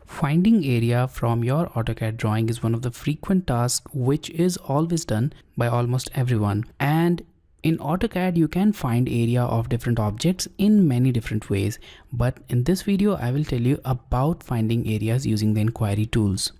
Finding area from your AutoCAD drawing is one of the frequent tasks which is always done by almost everyone. And in AutoCAD, you can find area of different objects in many different ways. But in this video, I will tell you about finding areas using the inquiry tools.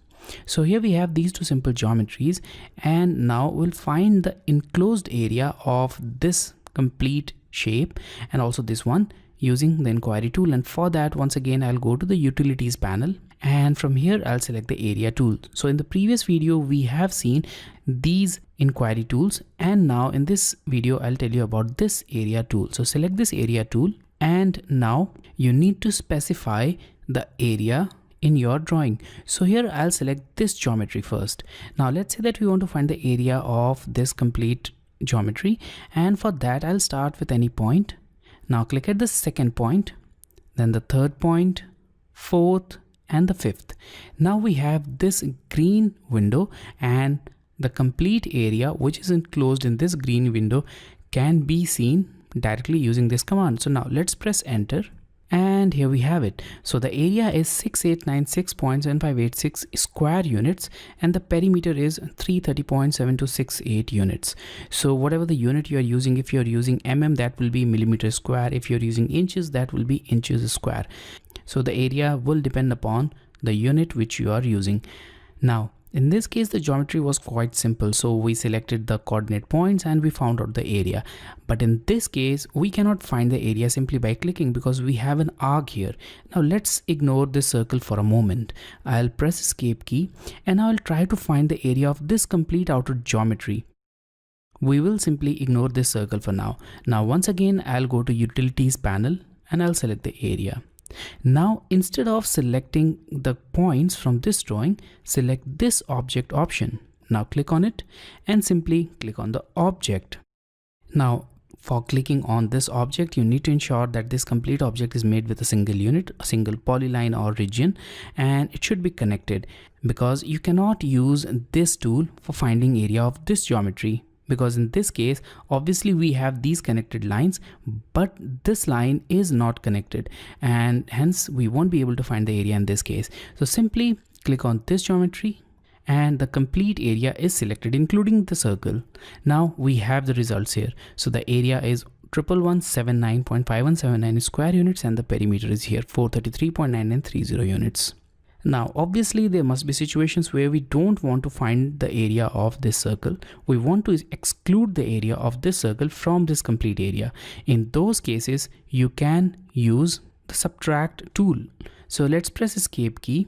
So here we have these two simple geometries, and now we'll find the enclosed area of this complete shape and also this one using the inquiry tool. And for that, once again, I'll go to the utilities panel, and from here I'll select the area tool. So in the previous video we have seen these inquiry tools, and now in this video I'll tell you about this area tool. So select this area tool, and now you need to specify the area in your drawing. So here I'll select this geometry first. Now let's say that we want to find the area of this complete geometry, and for that I'll start with any point. Now click at the second point, then the third point, fourth, and the fifth. Now we have this green window, and the complete area which is enclosed in this green window can be seen directly using this command. So now let's press enter, and here we have it. So the area is 6896.7586 square units, and the perimeter is 330.7268 units. So whatever the unit you are using, if you are using mm, that will be millimeter square. If you're using inches, that will be inches square. So the area will depend upon the unit which you are using. Now in this case, the geometry was quite simple. So we selected the coordinate points and we found out the area. But in this case, we cannot find the area simply by clicking because we have an arc here. Now let's ignore this circle for a moment. I'll press escape key, and I'll try to find the area of this complete outer geometry. We will simply ignore this circle for now. Now once again, I'll go to utilities panel and I'll select the area. Now instead of selecting the points from this drawing, select this object option. Now click on it and simply click on the object. Now for clicking on this object, you need to ensure that this complete object is made with a single unit, a single polyline or region, and it should be connected, because you cannot use this tool for finding area of this geometry. Because in this case, obviously we have these connected lines, but this line is not connected, and hence we won't be able to find the area in this case. So simply click on this geometry, and the complete area is selected, including the circle. Now we have the results here. So the area is 1179.5179 square units, and the perimeter is here 433.9930 units. Now obviously there must be situations where we don't want to find the area of this circle. We want to exclude the area of this circle from this complete area. In those cases, you can use the subtract tool. So let's press escape key,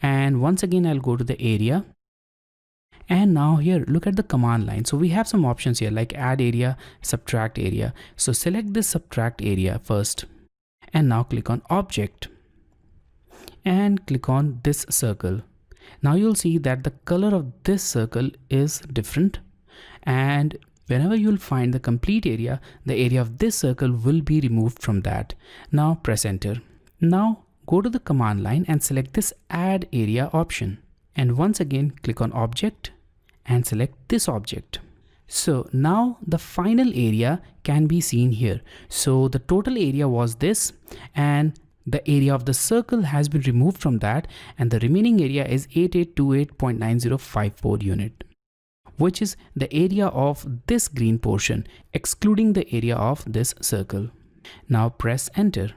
and once again I'll go to the area. And now here, look at the command line. So we have some options here like add area, subtract area. So select this subtract area first, and now click on object and click on this circle. Now you'll see that the color of this circle is different, and whenever you'll find the complete area, the area of this circle will be removed from that. Now press enter. Now go to the command line and select this add area option, and once again click on object and select this object. So now the final area can be seen here. So the total area was this, and the area of the circle has been removed from that, and the remaining area is 8828.9054 unit, which is the area of this green portion, excluding the area of this circle. Now press enter.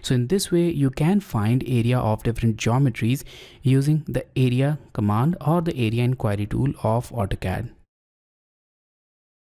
So in this way, you can find area of different geometries using the area command or the area inquiry tool of AutoCAD.